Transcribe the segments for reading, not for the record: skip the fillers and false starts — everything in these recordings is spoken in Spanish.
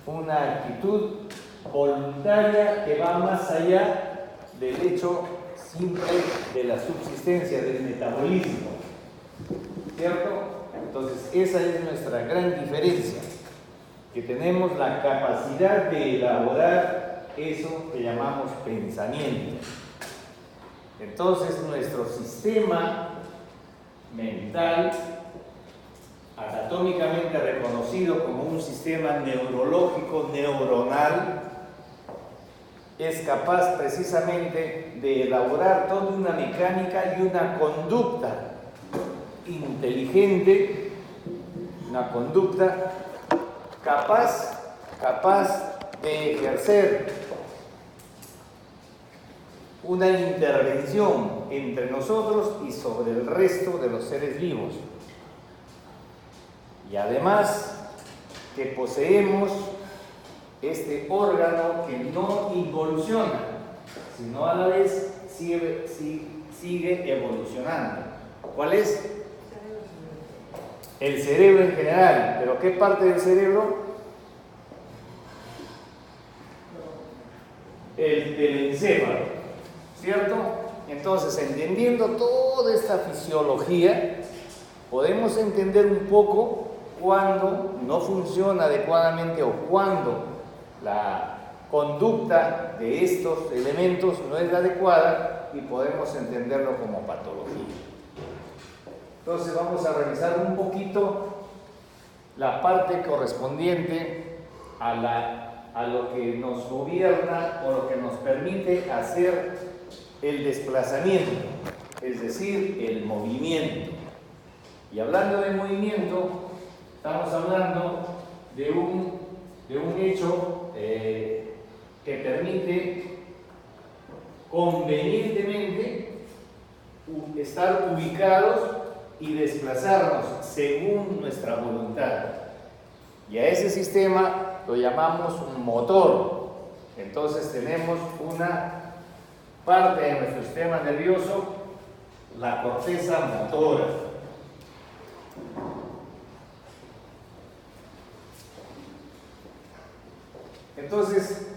una actitud voluntaria que va más allá del hecho simple de la subsistencia, del metabolismo, ¿cierto? Entonces esa es nuestra gran diferencia, que tenemos la capacidad de elaborar eso que llamamos pensamiento. Entonces nuestro sistema mental, anatómicamente reconocido como un sistema neurológico neuronal, es capaz precisamente de elaborar toda una mecánica y una conducta inteligente, una conducta capaz de ejercer una intervención entre nosotros y sobre el resto de los seres vivos. Y además que poseemos este órgano que no involuciona, sino a la vez sigue evolucionando. ¿Cuál es? El cerebro en general. ¿Pero qué parte del cerebro? El encéfalo, ¿cierto? Entonces, entendiendo toda esta fisiología, podemos entender un poco cuando no funciona adecuadamente o cuando la conducta de estos elementos no es la adecuada, y podemos entenderlo como patología. Entonces vamos a revisar un poquito la parte correspondiente a lo que nos gobierna o lo que nos permite hacer el desplazamiento, es decir, el movimiento. Y hablando de movimiento, estamos hablando de un hecho que permite convenientemente estar ubicados y desplazarnos según nuestra voluntad. Y a ese sistema lo llamamos un motor. Entonces tenemos una parte de nuestro sistema nervioso, la corteza motora. Entonces,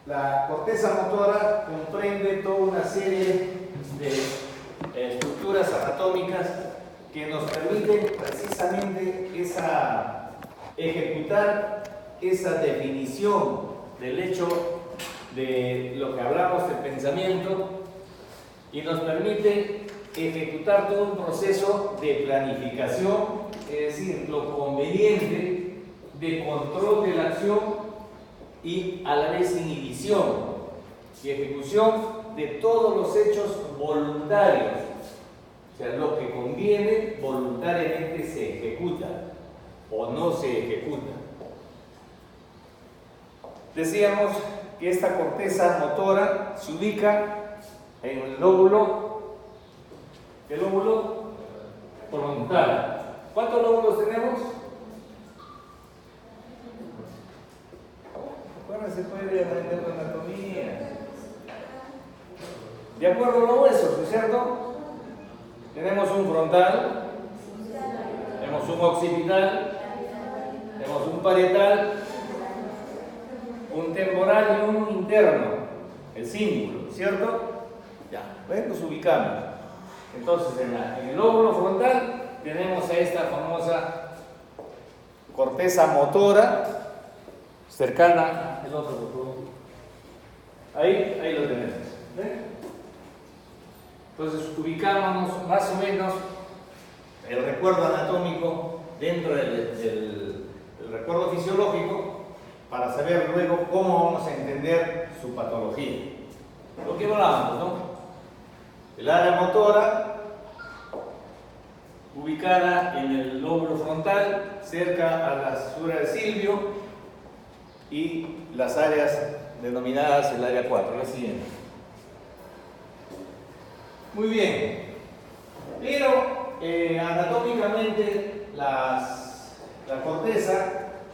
la corteza motora comprende toda una serie de estructuras anatómicas que nos permiten precisamente ejecutar esa definición del hecho de lo que hablamos del pensamiento, y nos permite ejecutar todo un proceso de planificación, es decir, lo conveniente, de control de la acción y a la vez inhibición y ejecución de todos los hechos voluntarios. O sea, lo que conviene voluntariamente se ejecuta o no se ejecuta. Decíamos que esta corteza motora se ubica en el lóbulo frontal. ¿Cuántos lóbulos tenemos? Bueno, se puede aprender con anatomía. De acuerdo a los huesos, ¿no es cierto? Tenemos un frontal, tenemos un occipital, tenemos un parietal, un temporal y un interno, el cíngulo, ¿cierto? Ya, ¿ven? Nos ubicamos. Entonces, en el lóbulo frontal tenemos a esta famosa corteza motora cercana, el otro, por favor. Ahí lo tenemos. ¿Ven? Entonces, ubicámonos más o menos el recuerdo anatómico dentro del recuerdo fisiológico para saber luego cómo vamos a entender su patología. Lo que hablábamos, ¿no? El área motora ubicada en el lóbulo frontal, cerca a la susura del silvio, y las áreas denominadas el área 4, la siguiente. Muy bien, pero anatómicamente la corteza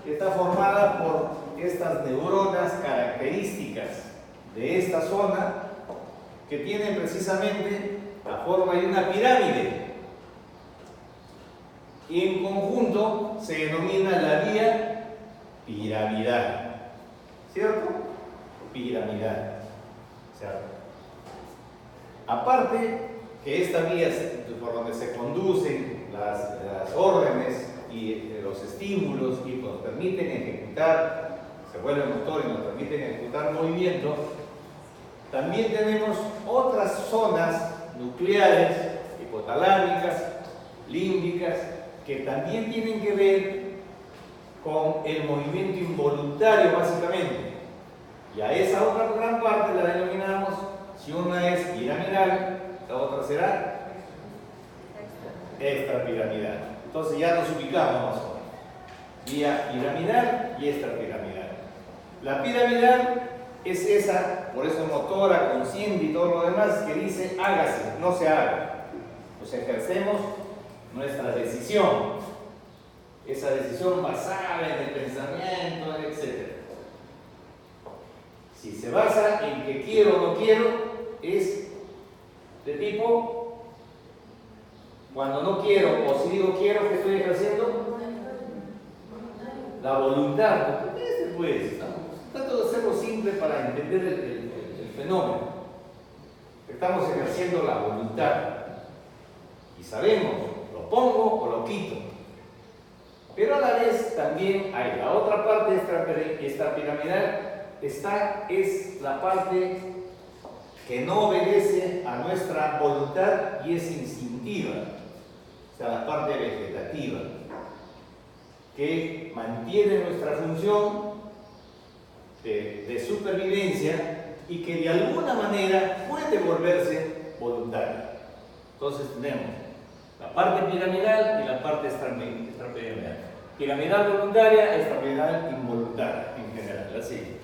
está formada por estas neuronas características de esta zona, que tienen precisamente la forma de una pirámide, y en conjunto se denomina la vía piramidal, ¿cierto? Piramidal, ¿cierto? Aparte que esta vía por donde se conducen las órdenes y los estímulos y nos permiten ejecutar, se vuelve motor y nos permiten ejecutar movimiento, también tenemos otras zonas nucleares, hipotalámicas, límbicas, que también tienen que ver con el movimiento involuntario básicamente. Y a esa otra gran parte la denominamos, si una es piramidal, la otra será extrapiramidal. Entonces ya nos ubicamos vía piramidal y extrapiramidal. La piramidal es esa, por eso motora, consciente y todo lo demás, que dice hágase, no se haga. Pues ejercemos nuestra decisión, esa decisión basada en el pensamiento, etc. Si se basa en que quiero o no quiero, es de tipo, cuando no quiero o si digo quiero, ¿qué estoy ejerciendo? La voluntad. Pues, trato de hacerlo simple para entender el fenómeno. Estamos ejerciendo la voluntad y sabemos, lo pongo o lo quito. Pero a la vez también hay la otra parte extrapiramidal. Esta es la parte que no obedece a nuestra voluntad y es instintiva, o sea, la parte vegetativa, que mantiene nuestra función de supervivencia y que de alguna manera puede volverse voluntaria. Entonces tenemos la parte piramidal y la parte extrapiramidal. Piramidal voluntaria, extrapiramidal involuntaria en general, así.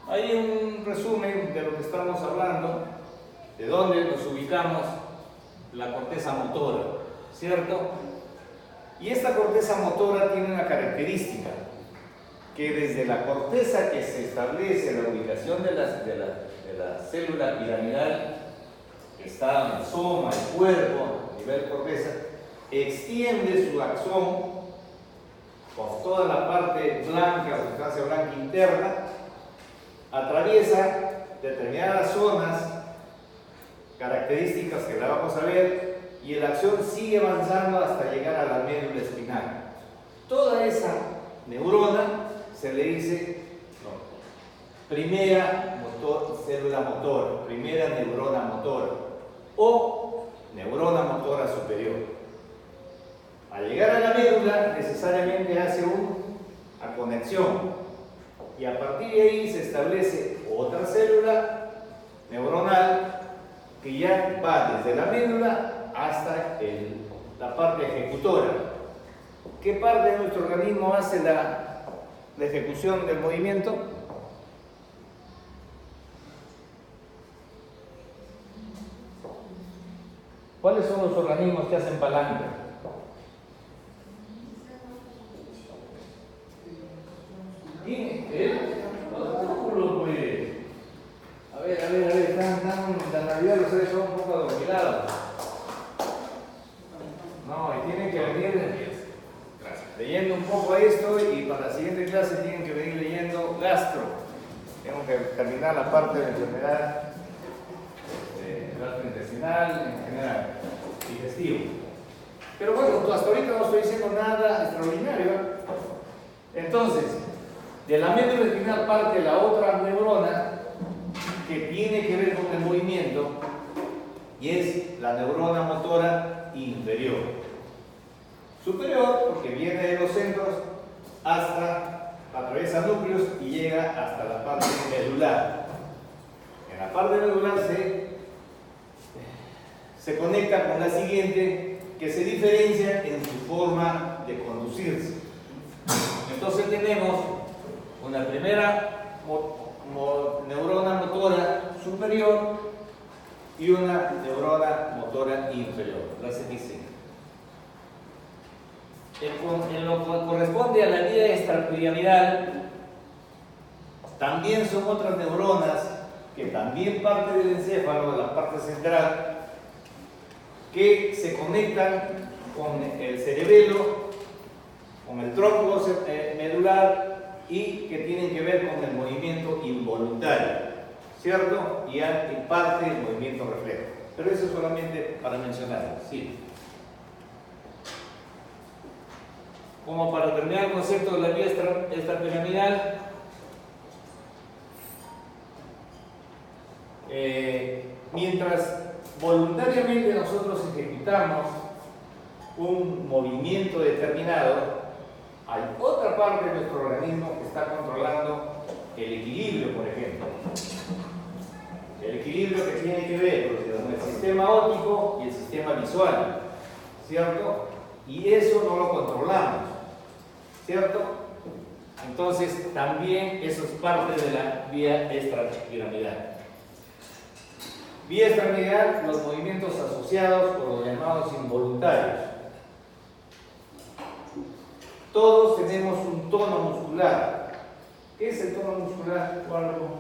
Hay un resumen de lo que estamos hablando, de dónde nos ubicamos la corteza motora, ¿cierto? Y esta corteza motora tiene una característica, que desde la corteza que se establece la ubicación de la célula piramidal, que está en el soma, el cuerpo, a nivel corteza, extiende su axón por toda la parte blanca, sustancia blanca interna, atraviesa determinadas zonas características que la vamos a ver y la acción sigue avanzando hasta llegar a la médula espinal. Toda esa neurona se le dice primera célula motora, primera neurona motora o neurona motora superior. Al llegar a la médula necesariamente hace una conexión y a partir de ahí se establece otra célula neuronal que ya va desde la médula hasta la parte ejecutora. ¿Qué parte de nuestro organismo hace la ejecución del movimiento? ¿Cuáles son los organismos que hacen palanca? ¿Y los músculos, pues? A ver, tan nerviosos, ustedes son un poco adormilados. No, y tienen que venir leyendo un poco esto y para la siguiente clase tienen que venir leyendo gastro. Tengo que terminar la parte de la enfermedad gastrointestinal en general, digestivo. Pero bueno, hasta ahorita no estoy diciendo nada extraordinario. Entonces, de la médula espinal parte la otra neurona que tiene que ver con el movimiento y es la neurona motora inferior. Superior porque viene de los centros hasta, atraviesa núcleos y llega hasta la parte medular. En la parte medular se conecta con la siguiente, que se diferencia en su forma de conducirse. Entonces tenemos una primera neurona motora superior y una neurona motora inferior, la CTC. En lo que corresponde a la vía extrapiramidal, también son otras neuronas que también parte del encéfalo, de la parte central, que se conectan con el cerebelo cerebelo, con el tronco medular y que tienen que ver con el movimiento involuntario, ¿cierto? Y en parte el movimiento reflejo. Pero eso solamente para mencionarlo, sí. Como para terminar el concepto de la vía extrapiramidal, mientras voluntariamente nosotros ejecutamos un movimiento determinado, hay otra parte de nuestro organismo que está controlando el equilibrio, por ejemplo. El equilibrio que tiene que ver con el sistema óptico y el sistema visual, ¿cierto? Y eso no lo controlamos, ¿cierto? Entonces, también eso es parte de la vía extrapiramidal. Vía extrapiramidal, los movimientos asociados por los llamados involuntarios. Todos tenemos un tono muscular. ¿Qué es el tono muscular? Guardo.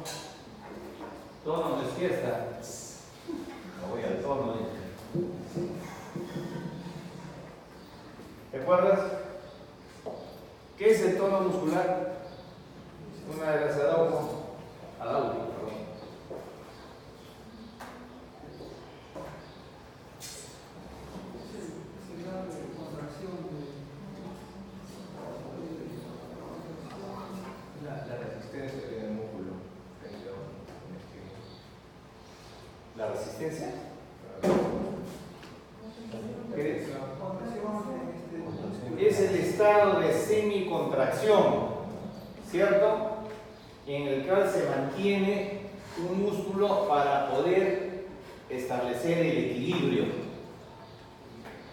Tono de fiesta. Me voy al tono. ¿Te acuerdas? ¿Qué es el tono muscular? Una de las adaugo, perdón. La resistencia del músculo. ¿La resistencia? ¿Qué es? Es el estado de semicontracción, ¿cierto? En el cual se mantiene un músculo para poder establecer el equilibrio.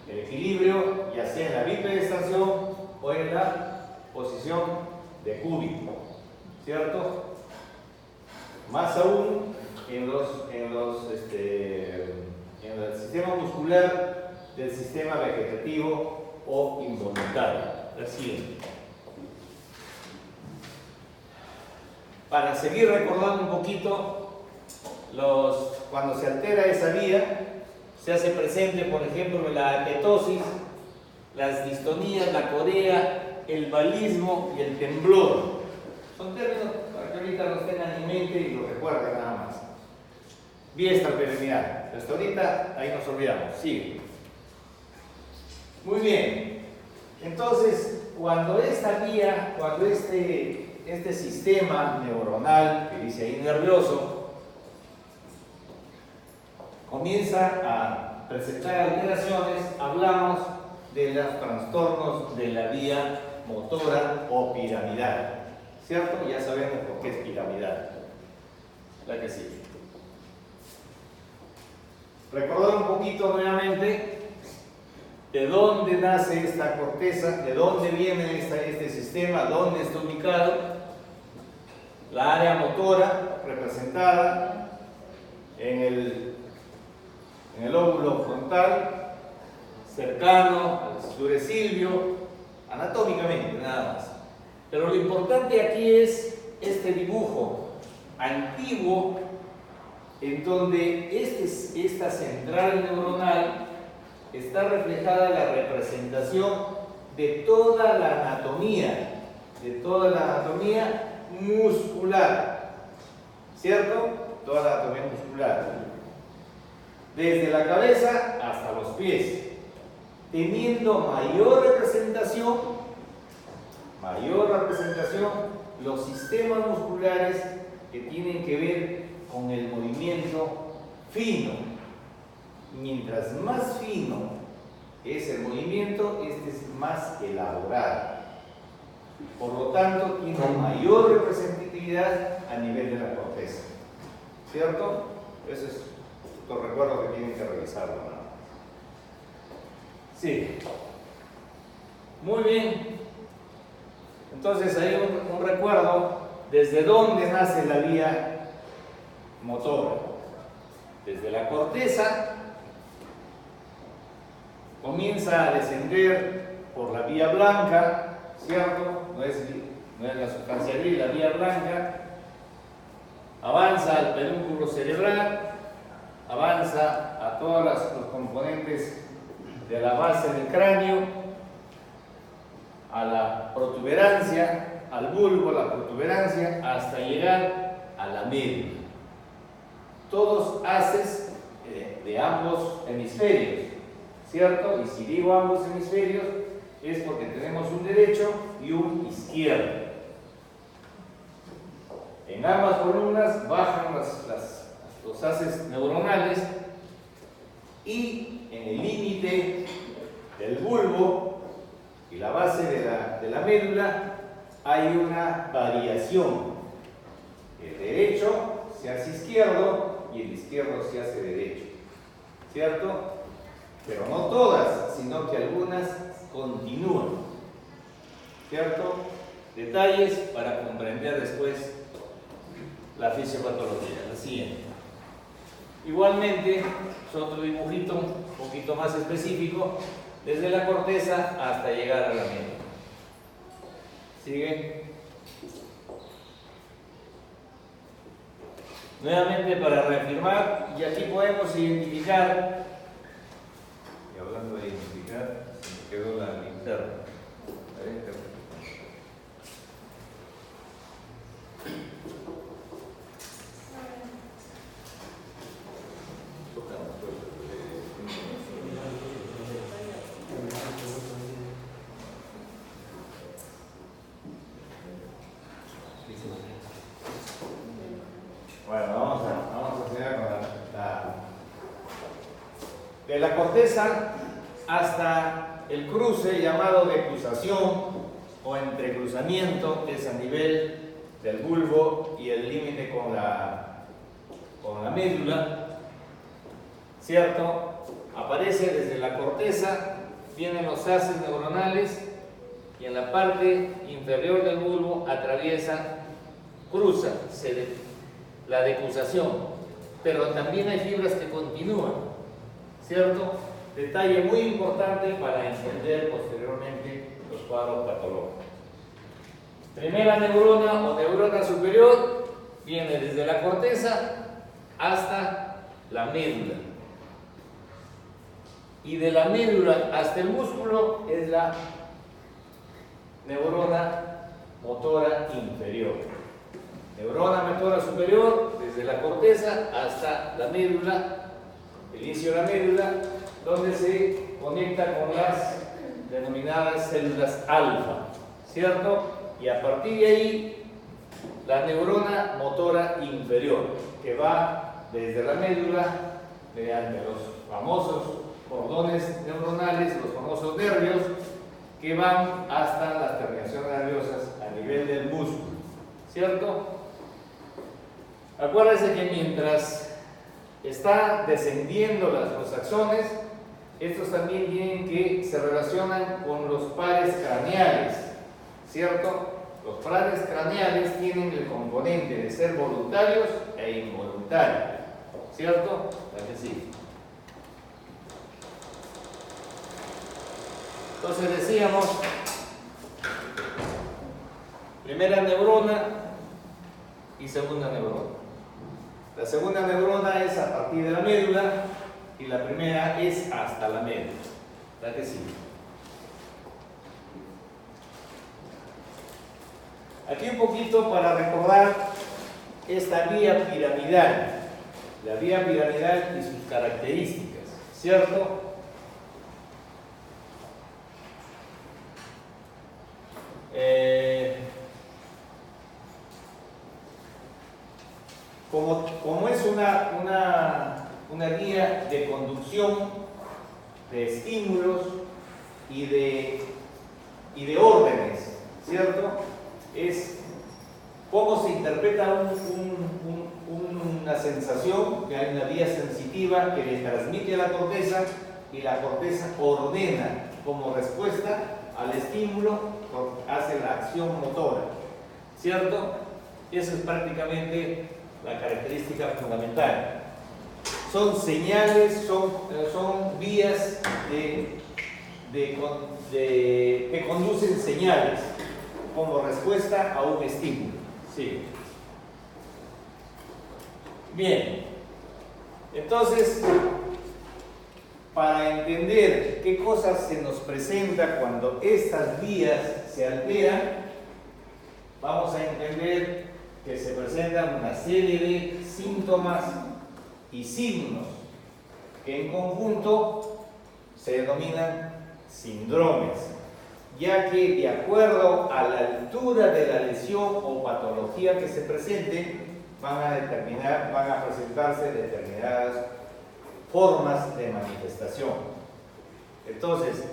El equilibrio, ya sea en la bipedestación o en la posición de cúbito, ¿cierto? Más aún en el sistema muscular del sistema vegetativo o involuntario. La siguiente. Para seguir recordando un poquito, cuando se altera esa vía, se hace presente, por ejemplo, la atetosis, las distonías, la corea, el balismo y el temblor. Son términos para que ahorita los tengan en mente y los recuerden nada más. Vía extrapiramidal. Hasta ahorita ahí nos olvidamos. Sigue. Muy bien. Entonces, cuando esta vía, cuando este sistema neuronal, que dice ahí nervioso, comienza a presentar alteraciones, hablamos de los trastornos de la vía motora o piramidal. ¿Cierto? Ya sabemos por qué es piramidal. La que sigue. Recordar un poquito nuevamente de dónde nace esta corteza, de dónde viene este sistema, dónde está ubicado. La área motora representada en el óvulo frontal, cercano al suresilvio, anatómicamente nada más. Pero lo importante aquí es este dibujo antiguo en donde esta central neuronal está reflejada la representación de toda la anatomía muscular, ¿cierto? Toda la anatomía muscular, desde la cabeza hasta los pies, teniendo mayor representación los sistemas musculares que tienen que ver con el movimiento fino. Mientras más fino es el movimiento, este es más elaborado. Por lo tanto, tiene mayor representatividad a nivel de la corteza. ¿Cierto? Eso es otro recuerdo que tienen que revisarlo, ¿no? Sí. Muy bien. Entonces, hay un recuerdo desde dónde nace la vía motora. Desde la corteza comienza a descender por la vía blanca, ¿cierto? No es la sustancia gris, la vía blanca, avanza al pedúnculo cerebral, avanza a todos los componentes de la base del cráneo, a la protuberancia, al bulbo, la protuberancia, hasta llegar a la médula. Todos haces de ambos hemisferios, ¿cierto? Y si digo ambos hemisferios es porque tenemos un derecho y un izquierdo. En ambas columnas bajan los haces neuronales y en el límite del bulbo y la base de la médula hay una variación. El derecho se hace izquierdo y el izquierdo se hace derecho, ¿cierto? Pero no todas, sino que algunas continúan, ¿cierto? Detalles para comprender después la fisiopatología. La siguiente. Igualmente, es otro dibujito un poquito más específico, desde la corteza hasta llegar a la médula. ¿Sigue? Nuevamente para reafirmar, y aquí podemos identificar, y hablando de identificar, se me quedó la linterna. Bueno, vamos a hacer con de la corteza hasta el cruce llamado decruzación o entrecruzamiento, que es a nivel del bulbo y el límite con la médula, ¿cierto? Aparece desde la corteza, vienen los haces neuronales y en la parte inferior del bulbo atraviesa, cruza, la decruzación, pero también hay fibras que continúan, ¿cierto? Detalle muy importante para entender posteriormente los cuadros patológicos. Primera neurona o neurona superior viene desde la corteza hasta la médula. Y de la médula hasta el músculo es la neurona motora inferior. Neurona motora superior, desde la corteza hasta la médula, el inicio de la médula, donde se conecta con las denominadas células alfa, ¿cierto? Y a partir de ahí, la neurona motora inferior, que va desde la médula, mediante los famosos cordones neuronales, los famosos nervios, que van hasta las terminaciones nerviosas a nivel del músculo, ¿cierto? Acuérdense que mientras está descendiendo los axones, estos también tienen que se relacionan con los pares craneales, ¿cierto? Los pares craneales tienen el componente de ser voluntarios e involuntarios, ¿cierto? ¿A que sí? Entonces decíamos, primera neurona y segunda neurona. La segunda neurona es a partir de la médula y la primera es hasta la médula. ¿Verdad que sí? Aquí un poquito para recordar esta vía piramidal, la vía piramidal y sus características, ¿cierto? Como es una guía de conducción de estímulos y de órdenes, ¿cierto? Es cómo se interpreta una sensación, que hay una vía sensitiva que le transmite a la corteza y la corteza ordena como respuesta al estímulo, hace la acción motora, ¿cierto? Y eso es prácticamente la característica fundamental. Son señales, son vías que conducen señales como respuesta a un estímulo. Sí. Bien. Entonces, para entender qué cosas se nos presenta cuando estas vías se alteran, vamos a entender que se presentan una serie de síntomas y signos que en conjunto se denominan síndromes, ya que de acuerdo a la altura de la lesión o patología que se presente, van a presentarse determinadas formas de manifestación. Entonces,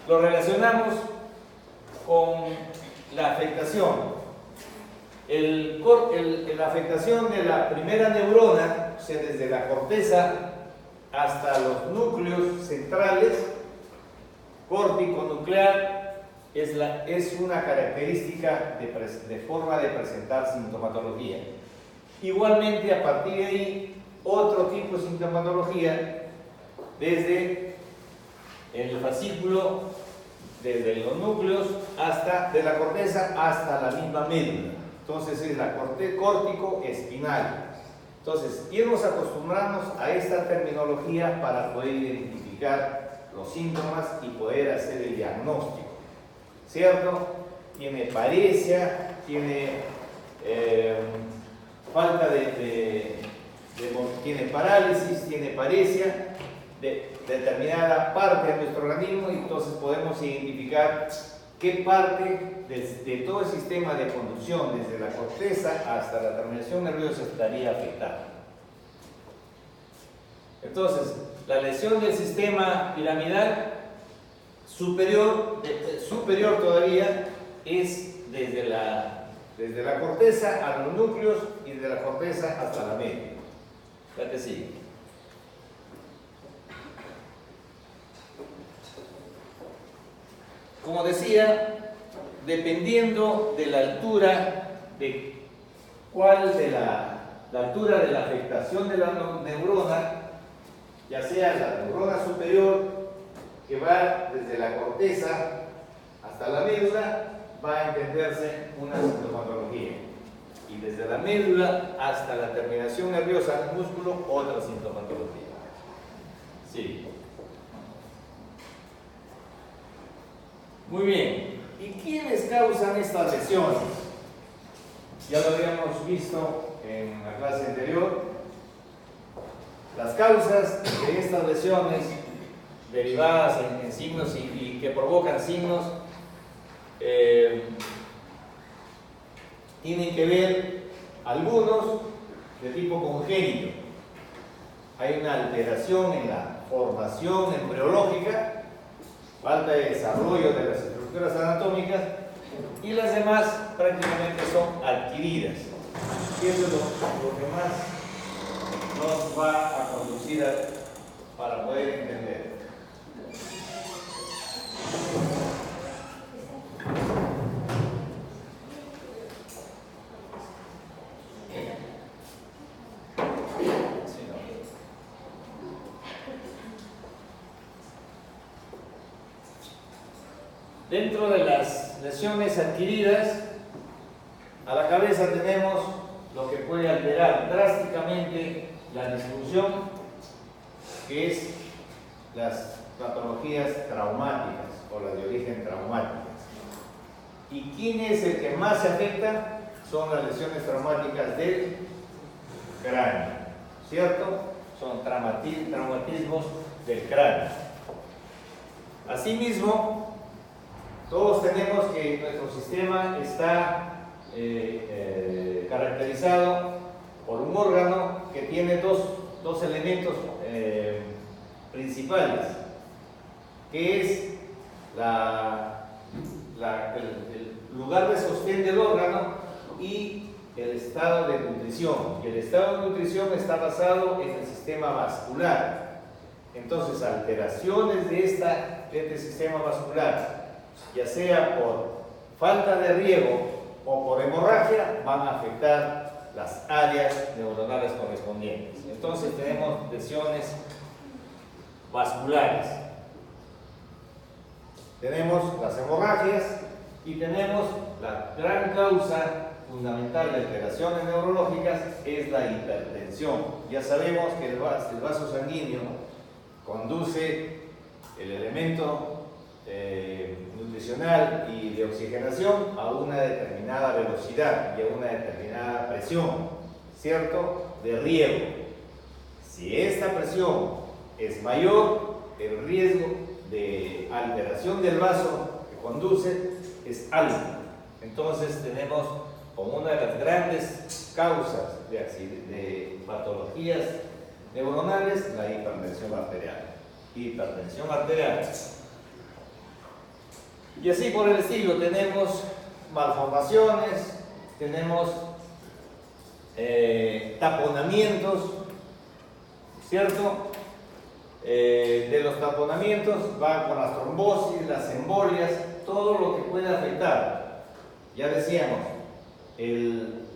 lo relacionamos con la afectación. La afectación de la primera neurona, o sea, desde la corteza hasta los núcleos centrales, córtico-nuclear, es una característica de forma de presentar sintomatología. Igualmente, a partir de ahí, otro tipo de sintomatología desde el fascículo, desde los núcleos de la corteza hasta la misma médula. Entonces es la córtico espinal. Entonces, irnos acostumbrarnos a esta terminología para poder identificar los síntomas y poder hacer el diagnóstico, ¿cierto? Tiene paresia, tiene tiene parálisis, tiene paresia de determinada parte de nuestro organismo, y entonces podemos identificar qué parte de todo el sistema de conducción, desde la corteza hasta la terminación nerviosa, estaría afectada. Entonces, la lesión del sistema piramidal superior todavía es desde la corteza a los núcleos y de la corteza hasta la médula. La que sigue. Como decía, dependiendo de la altura la altura de la afectación de la neurona, ya sea la neurona superior, que va desde la corteza hasta la médula, va a entenderse una sintomatología. Y desde la médula hasta la terminación nerviosa del músculo, otra sintomatología. Sí. Muy bien. ¿Y quiénes causan estas lesiones? Ya lo habíamos visto en la clase anterior. Las causas de estas lesiones derivadas en signos y que provocan signos tienen que ver algunos de tipo congénito. Hay una alteración en la formación embriológica, falta de desarrollo de las estructuras anatómicas, y las demás prácticamente son adquiridas. Y eso es lo que más nos va a conducir para poder entender. Dentro de las lesiones adquiridas, a la cabeza tenemos lo que puede alterar drásticamente la disfunción, que es las patologías traumáticas o las de origen traumático. ¿Y quién es el que más se afecta? Son las lesiones traumáticas del cráneo, ¿cierto? Son traumatismos del cráneo. Asimismo, todos tenemos que nuestro sistema está caracterizado por un órgano que tiene dos elementos principales, que es el lugar de sostén del órgano y el estado de nutrición. Y el estado de nutrición está basado en el sistema vascular. Entonces, alteraciones de este sistema vascular, ya sea por falta de riego o por hemorragia, van a afectar las áreas neuronales correspondientes. Entonces tenemos lesiones vasculares, tenemos las hemorragias y tenemos la gran causa fundamental de alteraciones neurológicas es la hipertensión. Ya sabemos que el vaso sanguíneo conduce el elemento nutricional y de oxigenación a una determinada velocidad y a una determinada presión, ¿cierto?, de riego. Si esta presión es mayor, el riesgo de alteración del vaso que conduce es alto. Entonces tenemos como una de las grandes causas de patologías neuronales la hipertensión arterial. Hipertensión arterial. Y así por el estilo, tenemos malformaciones, tenemos taponamientos, ¿cierto? De los taponamientos van con las trombosis, las embolias, todo lo que puede afectar. Ya decíamos, el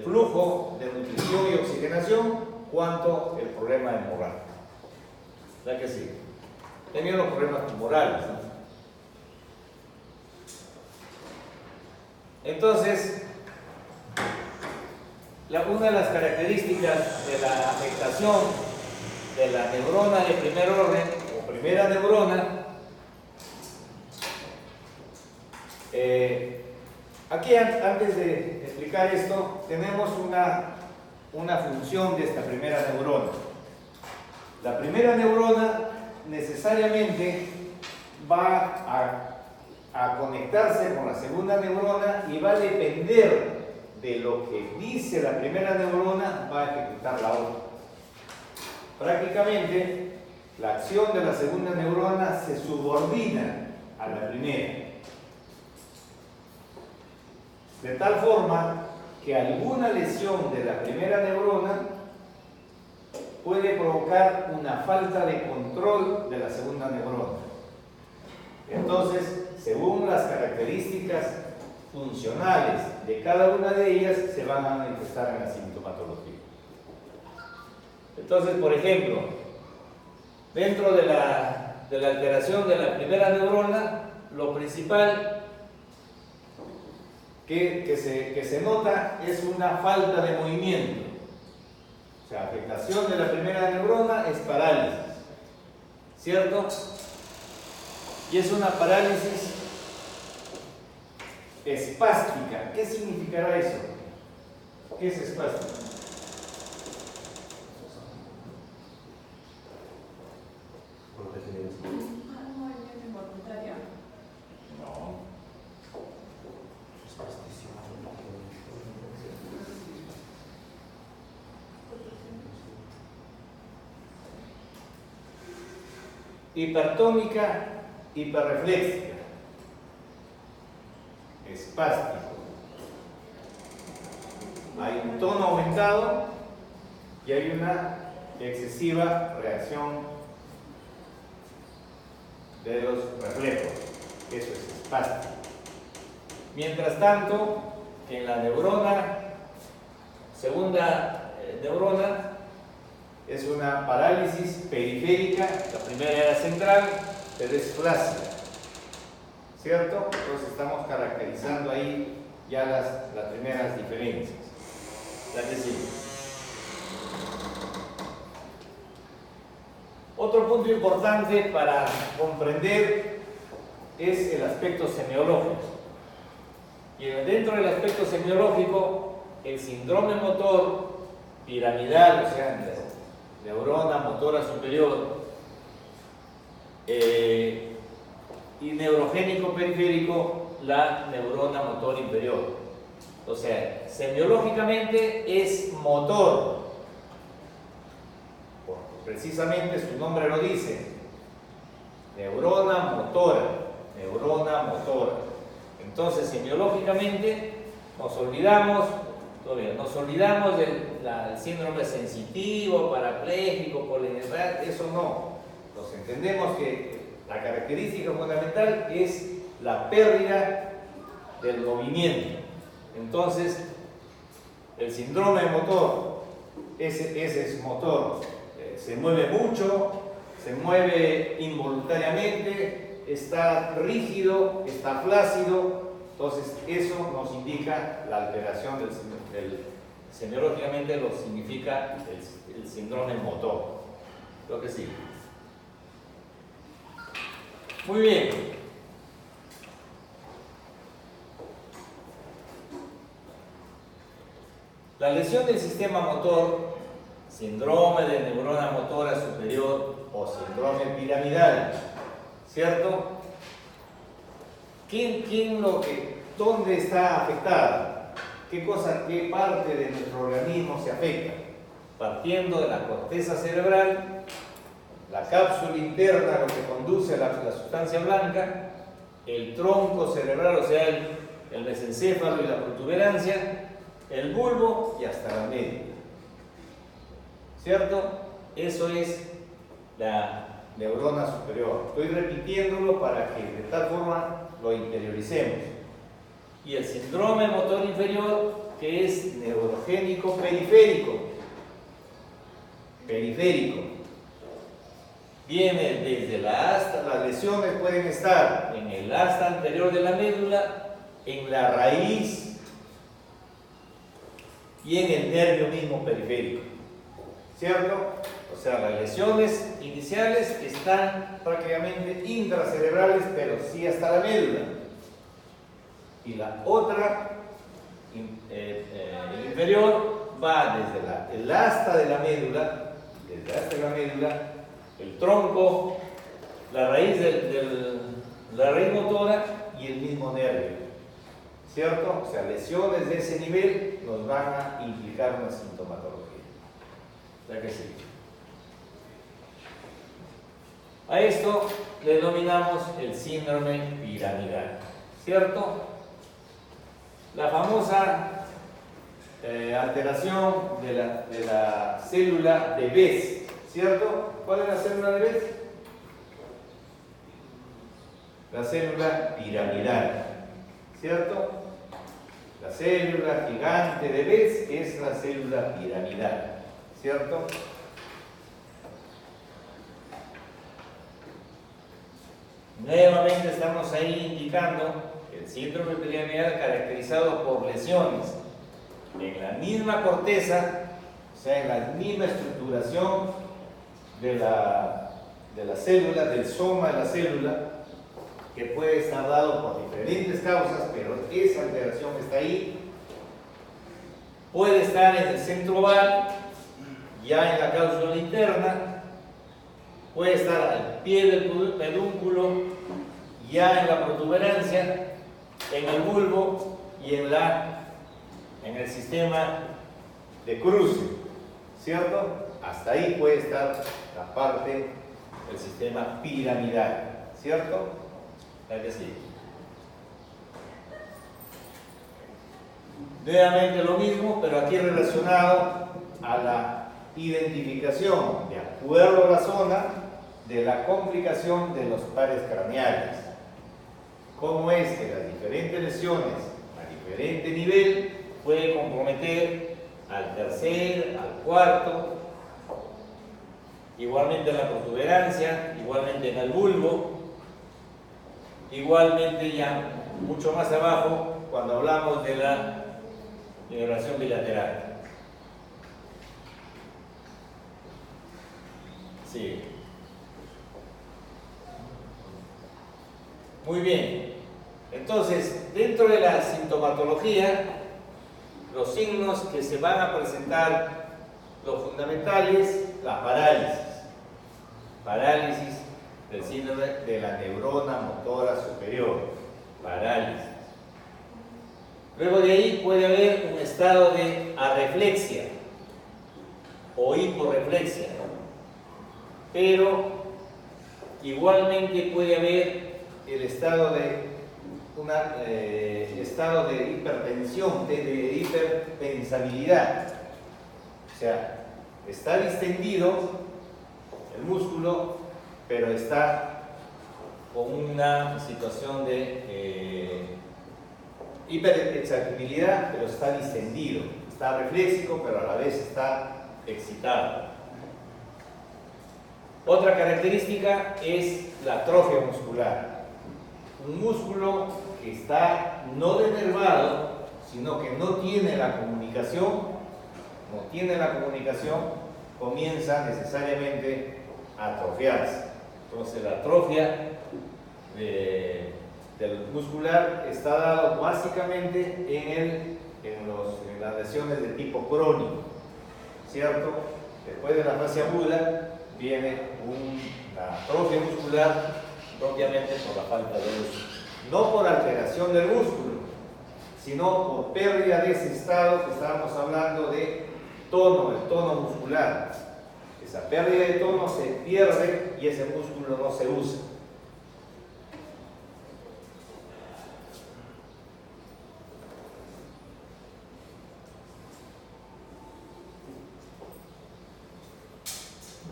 flujo de nutrición y oxigenación, cuanto el problema hemorrágico. ¿Verdad que sí? También los problemas tumorales, ¿no? Entonces, una de las características de la afectación de la neurona de primer orden o primera neurona, aquí antes de explicar esto, tenemos una función de esta primera neurona. La primera neurona necesariamente va a conectarse con la segunda neurona y va a depender de lo que dice la primera neurona, va a ejecutar la otra. Prácticamente, la acción de la segunda neurona se subordina a la primera. De tal forma que alguna lesión de la primera neurona puede provocar una falta de control de la segunda neurona. Entonces, según las características funcionales de cada una de ellas, se van a manifestar en la sintomatología. Entonces, por ejemplo, dentro de la alteración de la primera neurona, lo principal que se nota es una falta de movimiento. O sea, afectación de la primera neurona es parálisis, ¿cierto? Y es una parálisis espástica. ¿Qué significará eso? ¿Qué es espástica? No. Hipertónica, hiperreflexiva, espástico. Hay un tono aumentado y hay una excesiva reacción de los reflejos. Eso es espástico. Mientras tanto, en la segunda neurona, es una parálisis periférica. La primera era central, pero es flácida, ¿cierto? Entonces estamos caracterizando ahí ya las primeras diferencias. La que sigue. Otro punto importante para comprender es el aspecto semiológico. Y dentro del aspecto semiológico, el síndrome motor piramidal, o sea, neurona motora superior, y neurogénico periférico, la neurona motor inferior. O sea, semiológicamente es motor, precisamente su nombre lo dice, neurona motora, neurona motora. Entonces, semiológicamente nos olvidamos del síndrome sensitivo, parapléjico, polinedral, eso no. Nos entendemos que la característica fundamental es la pérdida del movimiento. Entonces, el síndrome motor, ese es motor, se mueve mucho, se mueve involuntariamente, está rígido, está flácido. Entonces, eso nos indica la alteración semiológicamente lo significa el síndrome motor. Lo que sigue. Muy bien. La lesión del sistema motor, síndrome de neurona motora superior o síndrome piramidal, ¿cierto? ¿Dónde está afectada? ¿Qué parte de nuestro organismo se afecta? Partiendo de la corteza cerebral, la cápsula interna, lo que conduce a la sustancia blanca, el tronco cerebral, o sea, el mesencéfalo y la protuberancia, el bulbo y hasta la médula. ¿Cierto? Eso es la neurona superior. Estoy repitiéndolo para que de tal forma lo interioricemos. Y el síndrome motor inferior, que es neurogénico periférico. Viene desde la asta, las lesiones pueden estar en el asta anterior de la médula, en la raíz y en el nervio mismo periférico, ¿cierto? O sea, las lesiones iniciales están prácticamente intracerebrales, pero sí hasta la médula. Y la otra inferior va desde el asta de la médula, el tronco, la raíz la raíz motora y el mismo nervio, ¿cierto? O sea, lesiones de ese nivel nos van a implicar una sintomatología. ¿Verdad que sí? A esto le denominamos el síndrome piramidal, ¿cierto? La famosa alteración de la célula de Bess, ¿cierto? ¿Cuál es la célula de Bess? La célula piramidal, ¿cierto? La célula gigante de Bess es la célula piramidal, ¿cierto? Nuevamente estamos ahí indicando el síndrome piramidal caracterizado por lesiones en la misma corteza, o sea, en la misma estructuración de la célula, del soma de la célula, que puede estar dado por diferentes causas, pero esa alteración está ahí. Puede estar en el centro oval, ya en la cápsula interna, puede estar al pie del pedúnculo, ya en la protuberancia, en el bulbo y en el sistema de cruce, ¿cierto? Hasta ahí puede estar la parte del sistema piramidal, ¿cierto? ¿Verdad que sí? Nuevamente lo mismo, pero aquí relacionado a la identificación, de acuerdo a la zona, de la complicación de los pares craneales. Cómo es que las diferentes lesiones a diferente nivel pueden comprometer al tercer, al cuarto, igualmente en la protuberancia, igualmente en el bulbo, igualmente ya mucho más abajo cuando hablamos de la denervación bilateral. Sí. Muy bien. Entonces, dentro de la sintomatología, los signos que se van a presentar, lo fundamental es la parálisis del síndrome de la neurona motora superior, parálisis. Luego de ahí puede haber un estado de arreflexia o hiporreflexia, pero igualmente puede haber el estado de hipertensión, de hiperpensabilidad. O sea, está distendido el músculo, pero está con una situación de hiperexcitabilidad, pero está distendido. Está reflexivo, pero a la vez está excitado. Otra característica es la atrofia muscular. Un músculo que está no denervado, sino que no tiene la comunicación, comienza necesariamente a atrofiarse. Entonces la atrofia del muscular está dado básicamente en las lesiones de tipo crónico, ¿cierto? Después de la fase aguda viene una atrofia muscular propiamente por la falta de uso, no por alteración del músculo, sino por pérdida de ese estado que estábamos hablando de tono, el tono muscular. Esa pérdida de tono se pierde y ese músculo no se usa.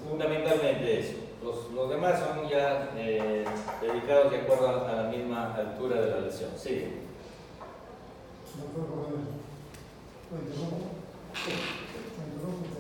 Fundamentalmente eso. Los demás son ya dedicados de acuerdo a la misma altura de la lesión. Sí. ¿Me interrumpo? Sí. ¿Me interrumpo?